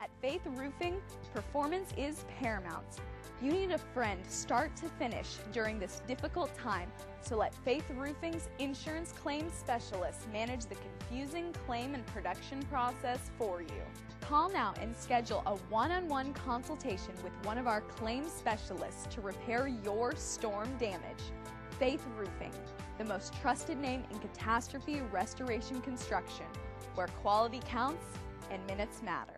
At Faith Roofing, performance is paramount. You need a friend start to finish during this difficult time, so let Faith Roofing's insurance claims specialists manage the confusing claim and production process for you. Call now and schedule a one-on-one consultation with one of our claims specialists to repair your storm damage. Faith Roofing, the most trusted name in catastrophe restoration construction, where quality counts and minutes matter.